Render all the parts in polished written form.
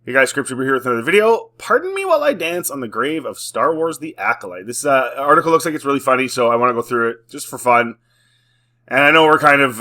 Hey guys, Scripture, we're here with another video. Pardon me while I dance on the grave of Star Wars The Acolyte. This article looks like it's really funny, so I want to go through it just for fun. And I know we're kind of,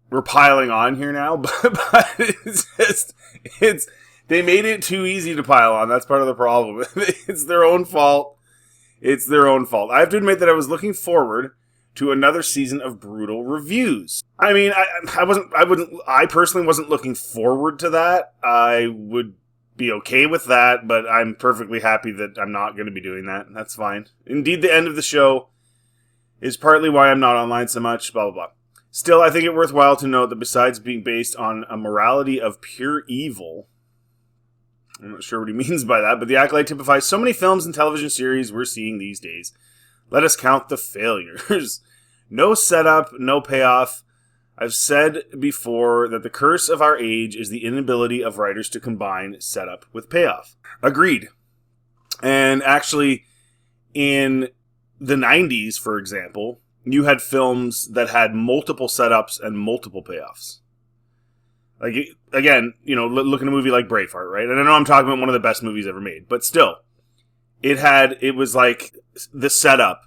we're piling on here now, but they made it too easy to pile on. That's part of the problem. It's their own fault. It's their own fault. I have to admit that I was looking forward to another season of brutal reviews. I mean, I personally wasn't looking forward to that. I would be okay with that, but I'm perfectly happy that I'm not going to be doing that. That's fine. Indeed, the end of the show is partly why I'm not online so much, blah, blah, blah. Still, I think it worthwhile to note that besides being based on a morality of pure evil, I'm not sure what he means by that, but The Acolyte typifies so many films and television series we're seeing these days. Let us count the failures. No setup, no payoff. I've said before that the curse of our age is the inability of writers to combine setup with payoff. Agreed. And actually, in the 90s, for example, you had films that had multiple setups and multiple payoffs. Like, again, you know, look at a movie like Braveheart, right? And I know I'm talking about one of the best movies ever made, but still, it was like the setup.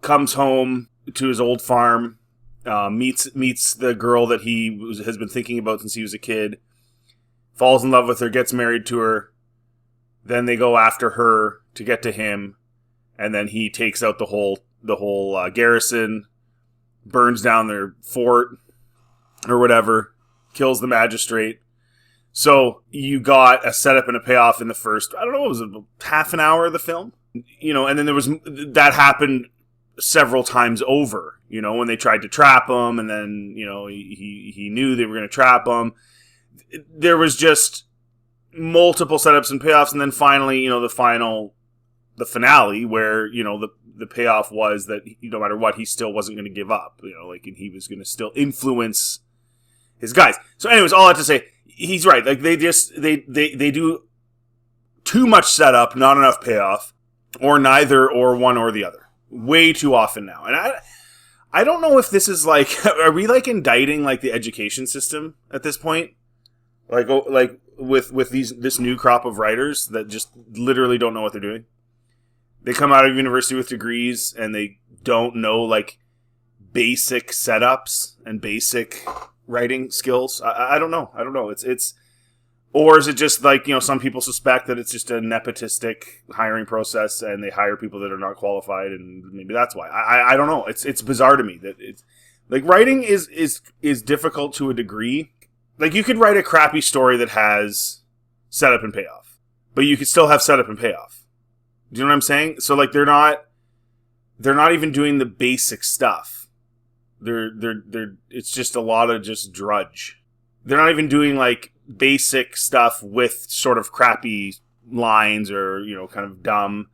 Comes home to his old farm, meets the girl that he has been thinking about since he was a kid, falls in love with her, gets married to her, then they go after her to get to him, and then he takes out the whole garrison, burns down their fort, or whatever, kills the magistrate. So you got a setup and a payoff in the first, I don't know, was it half an hour of the film? You know, and then that happened several times over, you know, when they tried to trap him, and then, you know, he knew they were going to trap him. There was just multiple setups and payoffs, and then finally, you know, the finale where, you know, the payoff was that no matter what, he still wasn't going to give up, you know, like, and he was going to still influence his guys. So anyways, all I have to say, he's right. Like, they do too much setup, not enough payoff, or neither, or one or the other. Way too often now. And I don't know if this is like, are we like indicting like the education system at this point? Like with this new crop of writers that just literally don't know what they're doing. They come out of university with degrees and they don't know like basic setups and basic writing skills. I don't know. It's or is it just like, you know, some people suspect that it's just a nepotistic hiring process and they hire people that are not qualified, and maybe that's why. I don't know. It's bizarre to me that it's like writing is difficult to a degree. Like, you could write a crappy story that has setup and payoff, but you could still have setup and payoff. Do you know what I'm saying? So like they're not even doing the basic stuff. It's just a lot of just drudge. They're not even doing like basic stuff with sort of crappy lines or, you know, kind of dumb.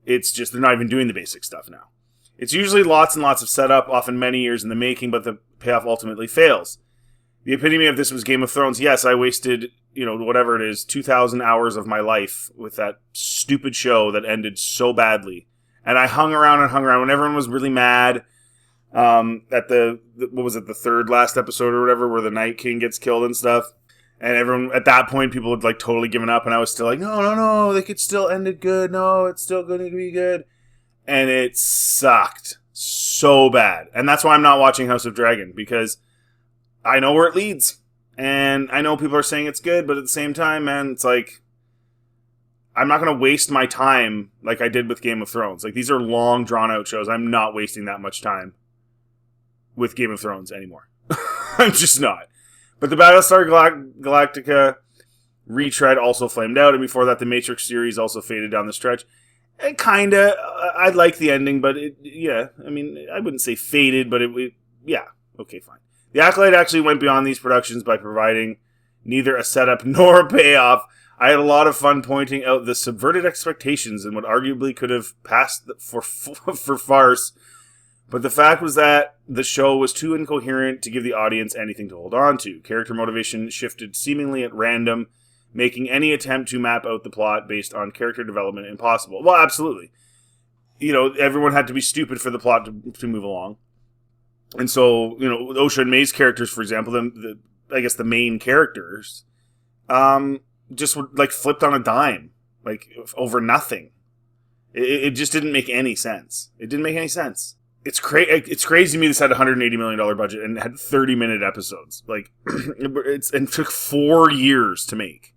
It's just they're not even doing the basic stuff now. It's usually lots and lots of setup, often many years in the making, but the payoff ultimately fails. The epitome of this was Game of Thrones. Yes, I wasted, you know, whatever it is, 2,000 hours of my life with that stupid show that ended so badly. And I hung around when everyone was really mad. At what was it, the third last episode or whatever, where the Night King gets killed and stuff. And everyone, at that point, people had like totally given up, and I was still like, no, they could still end it good. No, it's still going to be good. And it sucked so bad. And that's why I'm not watching House of Dragon, because I know where it leads. And I know people are saying it's good, but at the same time, man, it's like, I'm not going to waste my time like I did with Game of Thrones. Like, these are long, drawn-out shows. I'm not wasting that much time with Game of Thrones anymore. I'm just not. But the Battlestar Galactica retread also flamed out, and before that, the Matrix series also faded down the stretch. And kinda, I like the ending, but I mean, I wouldn't say faded, but yeah, okay, fine. The Acolyte actually went beyond these productions by providing neither a setup nor a payoff. I had a lot of fun pointing out the subverted expectations and what arguably could have passed for farce. But the fact was that the show was too incoherent to give the audience anything to hold on to. Character motivation shifted seemingly at random, making any attempt to map out the plot based on character development impossible. Well, absolutely. You know, everyone had to be stupid for the plot to move along. And so, you know, Osha and May's characters, for example, I guess the main characters, just like flipped on a dime, like over nothing. It just didn't make any sense. It didn't make any sense. It's crazy to me this had a $180 million budget and had 30-minute episodes. Like, it took 4 years to make.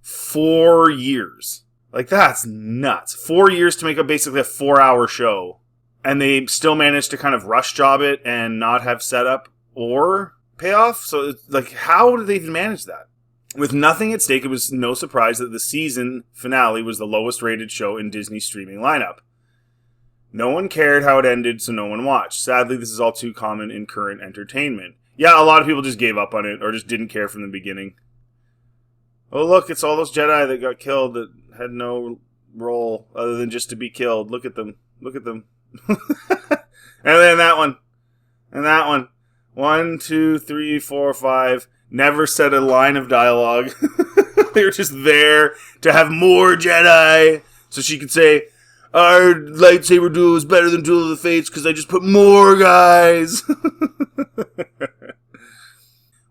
4 years. Like, that's nuts. 4 years to make basically a 4-hour show. And they still managed to kind of rush job it and not have setup or payoff. So, like, how did they even manage that? With nothing at stake, it was no surprise that the season finale was the lowest rated show in Disney's streaming lineup. No one cared how it ended, so no one watched. Sadly, this is all too common in current entertainment. Yeah, a lot of people just gave up on it or just didn't care from the beginning. Oh, look, it's all those Jedi that got killed that had no role other than just to be killed. Look at them. Look at them. And then that one. And that one. 1, 2, 3, 4, 5. Never said a line of dialogue. They were just there to have more Jedi. So she could say, our lightsaber duel is better than Duel of the Fates because I just put more guys.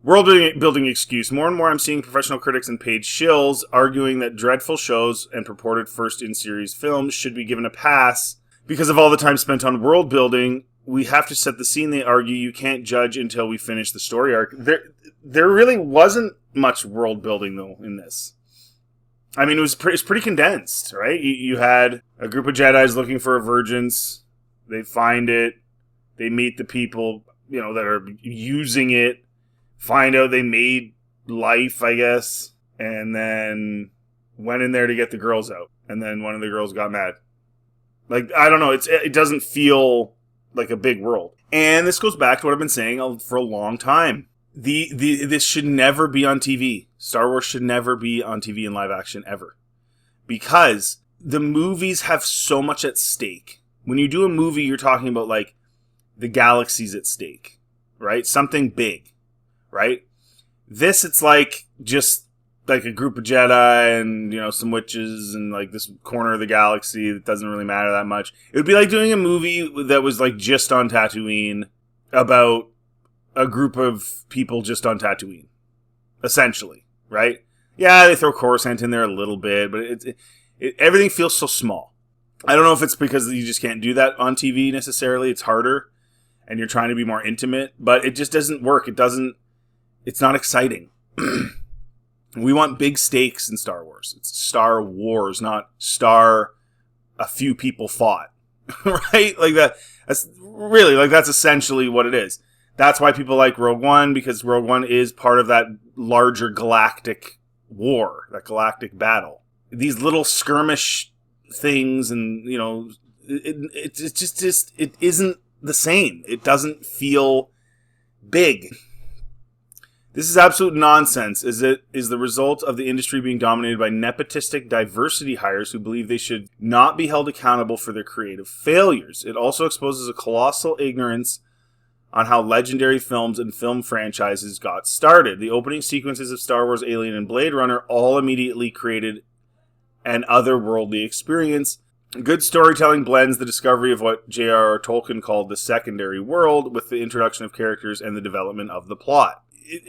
World building excuse. More and more I'm seeing professional critics and paid shills arguing that dreadful shows and purported first-in-series films should be given a pass because of all the time spent on world building. We have to set the scene, they argue. You can't judge until we finish the story arc. There really wasn't much world building, though, in this. I mean, it's pretty condensed, right? You had a group of Jedis looking for a Virgins. They find it. They meet the people, that are using it. Find out they made life, I guess. And then went in there to get the girls out. And then one of the girls got mad. Like, I don't know. It doesn't feel like a big world. And this goes back to what I've been saying for a long time. This should never be on TV. Star Wars should never be on TV in live action ever. Because the movies have so much at stake. When you do a movie, you're talking about, like, the galaxy's at stake, right? Something big, right? This, it's like, just, like, a group of Jedi and, some witches and, like, this corner of the galaxy that doesn't really matter that much. It would be like doing a movie that was, like, just on Tatooine about a group of people just on Tatooine, essentially, right? Yeah, they throw Coruscant in there a little bit, but everything feels so small. I don't know if it's because you just can't do that on TV necessarily. It's harder, and you're trying to be more intimate, but it just doesn't work. It's not exciting. We want big stakes in Star Wars. It's Star Wars, not a few people fought, right? Like that. That's essentially what it is. That's why people like Rogue One, because Rogue One is part of that larger galactic war, that galactic battle. These little skirmish things and, it isn't the same. It doesn't feel big. This is absolute nonsense. It is the result of the industry being dominated by nepotistic diversity hires who believe they should not be held accountable for their creative failures. It also exposes a colossal ignorance on how legendary films and film franchises got started. The opening sequences of Star Wars, Alien, and Blade Runner all immediately created an otherworldly experience. Good storytelling blends the discovery of what J.R.R. Tolkien called the secondary world with the introduction of characters and the development of the plot.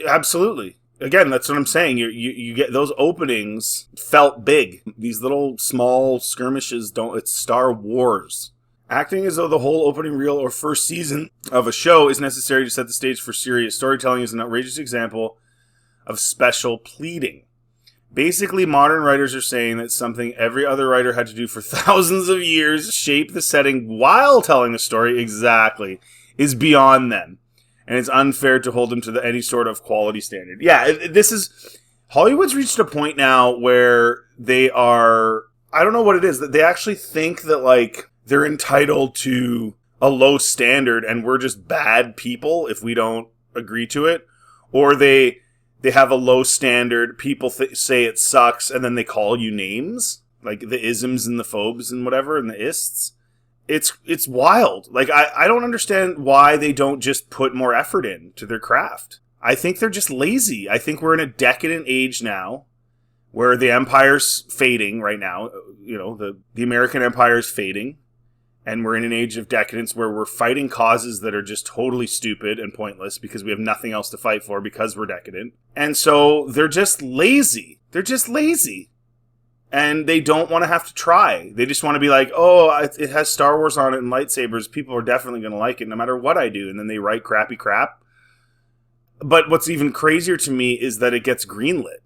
Absolutely. Again, that's what I'm saying. You get those openings felt big. These little small skirmishes it's Star Wars. Acting as though the whole opening reel or first season of a show is necessary to set the stage for serious storytelling is an outrageous example of special pleading. Basically, modern writers are saying that something every other writer had to do for thousands of years, shape the setting while telling the story exactly, is beyond them. And it's unfair to hold them to any sort of quality standard. Yeah, Hollywood's reached a point now where they are, I don't know what it is, that they actually think that, like, they're entitled to a low standard and we're just bad people if we don't agree to it. Or they have a low standard, people say it sucks, and then they call you names. Like the isms and the phobes and whatever, and the ists. It's wild. Like, I don't understand why they don't just put more effort into their craft. I think they're just lazy. I think we're in a decadent age now where the empire's fading right now. The American empire is fading. And we're in an age of decadence where we're fighting causes that are just totally stupid and pointless because we have nothing else to fight for because we're decadent. And so they're just lazy. They're just lazy. And they don't want to have to try. They just want to be like, oh, it has Star Wars on it and lightsabers. People are definitely going to like it no matter what I do. And then they write crappy crap. But what's even crazier to me is that it gets greenlit.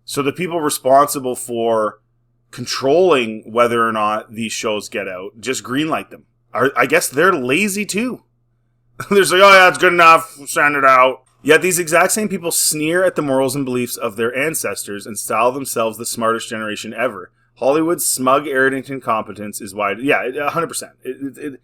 So the people responsible for controlling whether or not these shows get out just greenlight them. I guess they're lazy too. They're just like, oh yeah, it's good enough, send it out. Yet these exact same people sneer at the morals and beliefs of their ancestors and style themselves the smartest generation ever. Hollywood's smug, arrogant incompetence is wide. Yeah, 100%.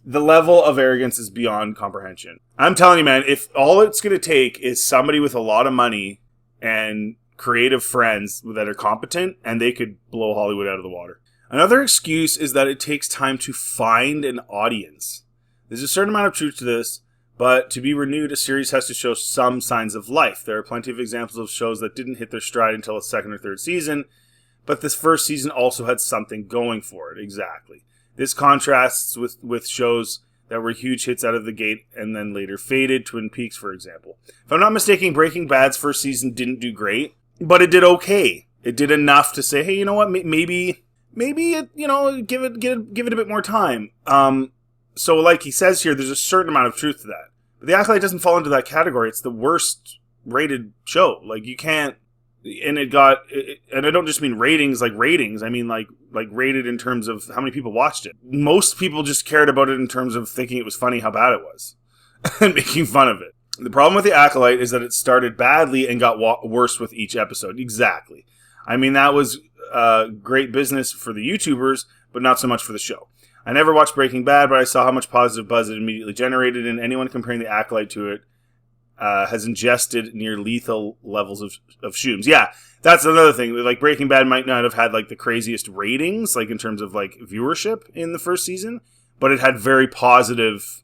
The level of arrogance is beyond comprehension. I'm telling you, man, if all it's going to take is somebody with a lot of money and creative friends that are competent, and they could blow Hollywood out of the water. Another excuse is that it takes time to find an audience. There's a certain amount of truth to this, but to be renewed, a series has to show some signs of life. There are plenty of examples of shows that didn't hit their stride until a second or third season, but this first season also had something going for it. Exactly. This contrasts with shows that were huge hits out of the gate and then later faded. Twin Peaks, for example. If I'm not mistaken, Breaking Bad's first season didn't do great, but it did okay. It did enough to say, hey, you know what? Maybe it, give it a bit more time. So like he says here, there's a certain amount of truth to that. But The Acolyte doesn't fall into that category. It's the worst rated show. Like you can't, and I don't just mean ratings. I mean like rated in terms of how many people watched it. Most people just cared about it in terms of thinking it was funny how bad it was and making fun of it. The problem with The Acolyte is that it started badly and got worse with each episode. Exactly. I mean, that was great business for the YouTubers, but not so much for the show. I never watched Breaking Bad, but I saw how much positive buzz it immediately generated, and anyone comparing The Acolyte to it has ingested near lethal levels of shrooms. Yeah, that's another thing. Like, Breaking Bad might not have had, like, the craziest ratings, like, in terms of, like, viewership in the first season, but it had very positive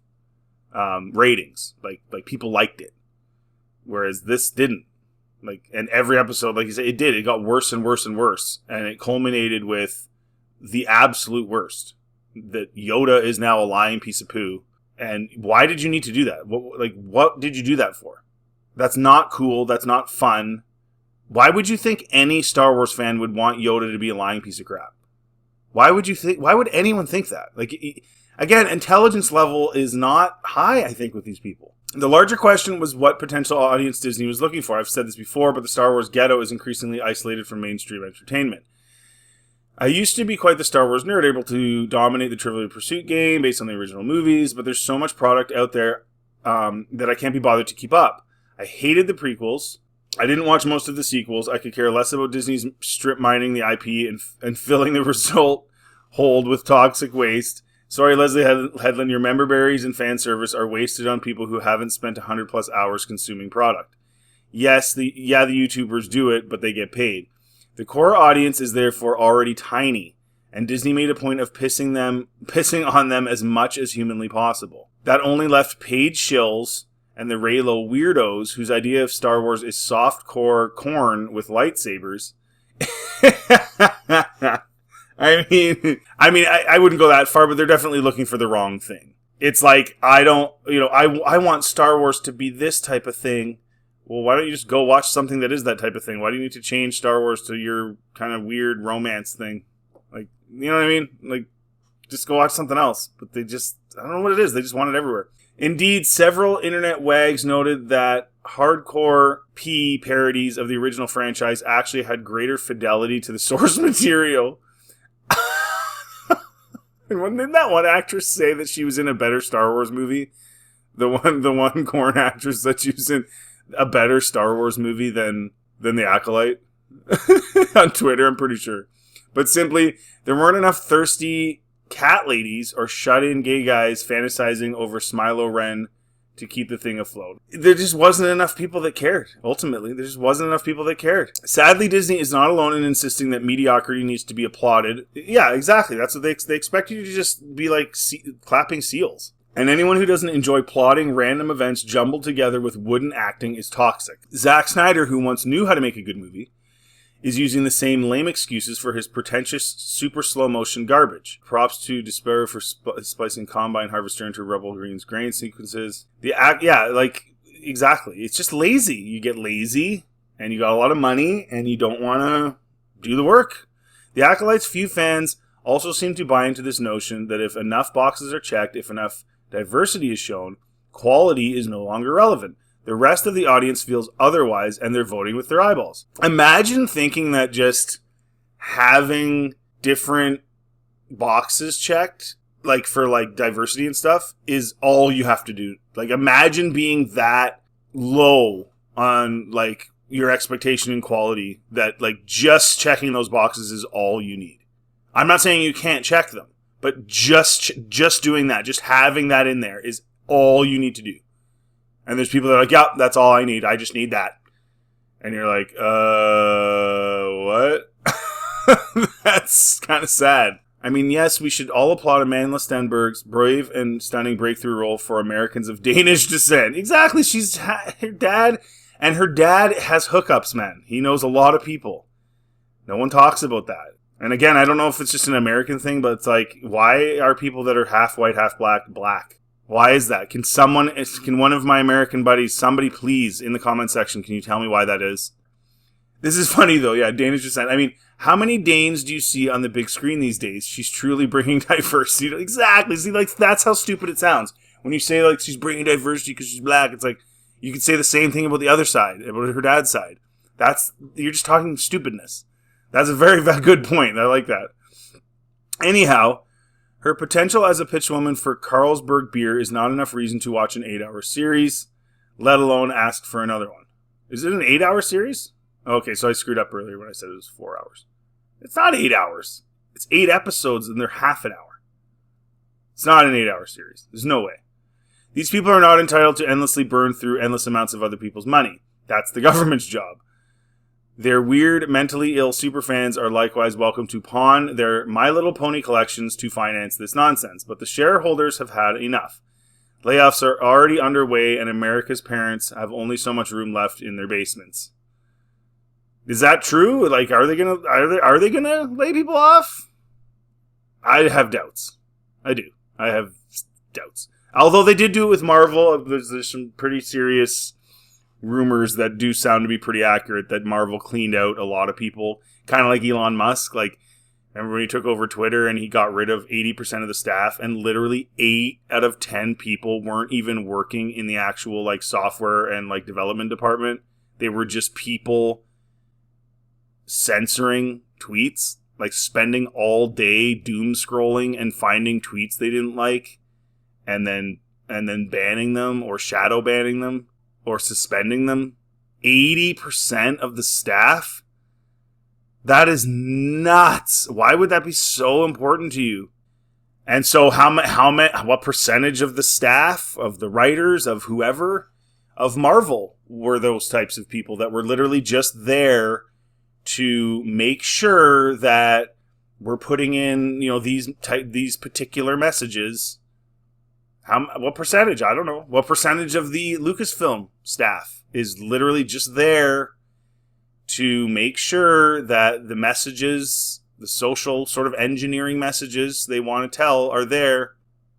ratings. Like people liked it, whereas this didn't. Like, and every episode, like you said, it did. It got worse and worse and worse, and it culminated with the absolute worst. That Yoda is now a lying piece of poo. And why did you need to do that? What did you do that for? That's not cool. That's not fun. Why would you think any Star Wars fan would want Yoda to be a lying piece of crap? Why would anyone think that? Like, again, intelligence level is not high, I think, with these people. The larger question was what potential audience Disney was looking for. I've said this before, but the Star Wars ghetto is increasingly isolated from mainstream entertainment. I used to be quite the Star Wars nerd, able to dominate the Trivial Pursuit game based on the original movies, but there's so much product out there that I can't be bothered to keep up. I hated the prequels. I didn't watch most of the sequels. I could care less about Disney's strip mining the IP and filling the result hold with toxic waste. Sorry, Leslie Headland, your member berries and fan service are wasted on people who haven't spent 100 plus hours consuming product. Yes, the YouTubers do it, but they get paid. The core audience is therefore already tiny, and Disney made a point of pissing on them as much as humanly possible. That only left paid shills and the Raylo weirdos whose idea of Star Wars is softcore corn with lightsabers. I mean, I wouldn't go that far, but they're definitely looking for the wrong thing. It's like, I want Star Wars to be this type of thing. Well, why don't you just go watch something that is that type of thing? Why do you need to change Star Wars to your kind of weird romance thing? Like, you know what I mean? Like, just go watch something else. But I don't know what it is. They just want it everywhere. Indeed, several internet wags noted that hardcore P parodies of the original franchise actually had greater fidelity to the source material. And didn't that one actress say that she was in a better Star Wars movie? The one Corn actress that she was in a better Star Wars movie than The Acolyte on Twitter, I'm pretty sure. But simply, there weren't enough thirsty cat ladies or shut-in gay guys fantasizing over Smilo Ren to keep the thing afloat. There just wasn't enough people that cared. Ultimately, there just wasn't enough people that cared. Sadly, Disney is not alone in insisting that mediocrity needs to be applauded. Yeah, exactly. That's what they expect you to just be like clapping seals. And anyone who doesn't enjoy plotting random events jumbled together with wooden acting is toxic. Zack Snyder, who once knew how to make a good movie, is using the same lame excuses for his pretentious, super slow-motion garbage. Props to Despair for splicing Combine Harvester into Rebel Green's grain sequences. Exactly. It's just lazy. You get lazy, and you got a lot of money, and you don't want to do the work. The Acolyte's few fans also seem to buy into this notion that if enough boxes are checked, if enough diversity is shown, quality is no longer relevant. The rest of the audience feels otherwise, and they're voting with their eyeballs. Imagine thinking that just having different boxes checked, like for like diversity and stuff, is all you have to do. Like, imagine being that low on like your expectation in quality that like just checking those boxes is all you need. I'm not saying you can't check them, but just doing that, just having that in there is all you need to do. And there's people that are like, yeah, that's all I need. I just need that. And you're like, what? That's kind of sad. I mean, yes, we should all applaud Amanda Stenberg's brave and stunning breakthrough role for Americans of Danish descent. Exactly. She's her dad, and her dad has hookups, man. He knows a lot of people. No one talks about that. And again, I don't know if it's just an American thing, but it's like, why are people that are half white, half black, black? Why is that? Can one of my American buddies, somebody please, in the comment section, can you tell me why that is? This is funny though, yeah, Danish descent. I mean, how many Danes do you see on the big screen these days? She's truly bringing diversity. Exactly. See, like, that's how stupid it sounds. When you say, like, she's bringing diversity because she's black, it's like, you could say the same thing about the other side, about her dad's side. You're just talking stupidness. That's a very, very good point. I like that. Anyhow, her potential as a pitchwoman for Carlsberg beer is not enough reason to watch an 8-hour series, let alone ask for another one. Is it an 8-hour series? Okay, so I screwed up earlier when I said it was 4 hours. It's not 8 hours. It's 8 episodes and they're half an hour. It's not an 8-hour series. There's no way. These people are not entitled to endlessly burn through endless amounts of other people's money. That's the government's job. Their weird, mentally ill superfans are likewise welcome to pawn their My Little Pony collections to finance this nonsense, but the shareholders have had enough. Layoffs are already underway, and America's parents have only so much room left in their basements. Is that true? Like, are they gonna lay people off? I have doubts. I do. I have doubts. Although they did do it with Marvel, there's some pretty serious rumors that do sound to be pretty accurate that Marvel cleaned out a lot of people, kind of like Elon Musk. Like, remember when he took over Twitter and he got rid of 80% of the staff, and literally 8 out of 10 people weren't even working in the actual like software and like development department. They were just people censoring tweets, like spending all day doom scrolling and finding tweets they didn't like, and then banning them or shadow banning them or suspending them. 80% of the staff? That is nuts. Why would that be so important to you? And so what percentage of the staff, of the writers, of whoever, of Marvel were those types of people that were literally just there to make sure that we're putting in, these particular messages? What percentage? I don't know. What percentage of the Lucasfilm staff is literally just there to make sure that the messages, the social sort of engineering messages they want to tell are there?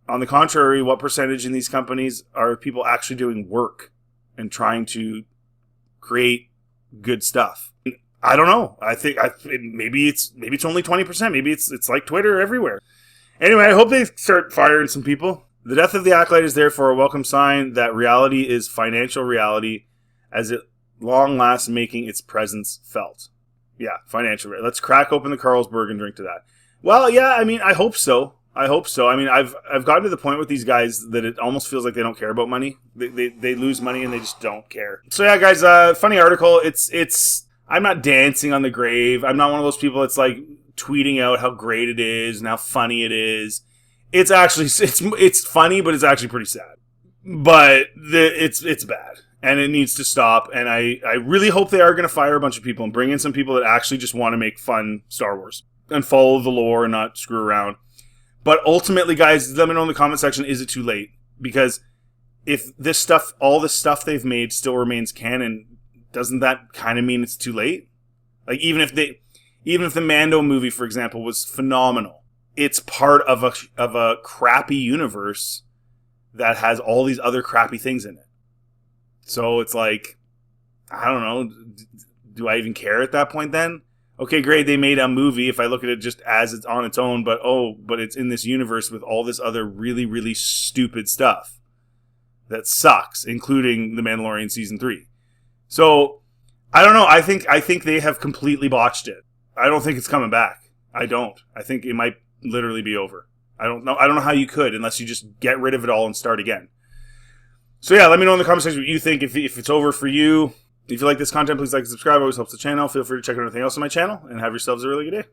On the contrary, what percentage in these companies are people actually doing work and trying to create good stuff? I don't know. I think maybe it's only 20%. Maybe it's like Twitter everywhere. Anyway, I hope they start firing some people. The death of the Acolyte is therefore a welcome sign that reality is financial reality, as it long lasts making its presence felt. Yeah, financial reality. Let's crack open the Carlsberg and drink to that. Well, yeah, I mean, I hope so. I mean, I've gotten to the point with these guys that it almost feels like they don't care about money. They lose money and they just don't care. So yeah, guys, funny article. It's I'm not dancing on the grave. I'm not one of those people that's like tweeting out how great it is and how funny it is. It's actually, it's funny, but it's actually pretty sad. But it's bad. And it needs to stop. And I really hope they are going to fire a bunch of people and bring in some people that actually just want to make fun Star Wars and follow the lore and not screw around. But ultimately, guys, let me know in the comment section, is it too late? Because if all this stuff they've made still remains canon, doesn't that kind of mean it's too late? Like even if the Mando movie, for example, was phenomenal, it's part of a crappy universe that has all these other crappy things in it. So it's like, I don't know, do I even care at that point then? Okay, great, they made a movie if I look at it just as it's on its own, but it's in this universe with all this other really, really stupid stuff that sucks, including The Mandalorian Season 3. So, I don't know, I think they have completely botched it. I don't think it's coming back. I don't. I think it might literally be over. I don't know how you could unless you just get rid of it all and start again. So yeah, let me know in the comment section what you think, if it's over for you. If you like this content, please like and subscribe. It always helps the channel. Feel free to check out anything else on my channel, and have yourselves a really good day.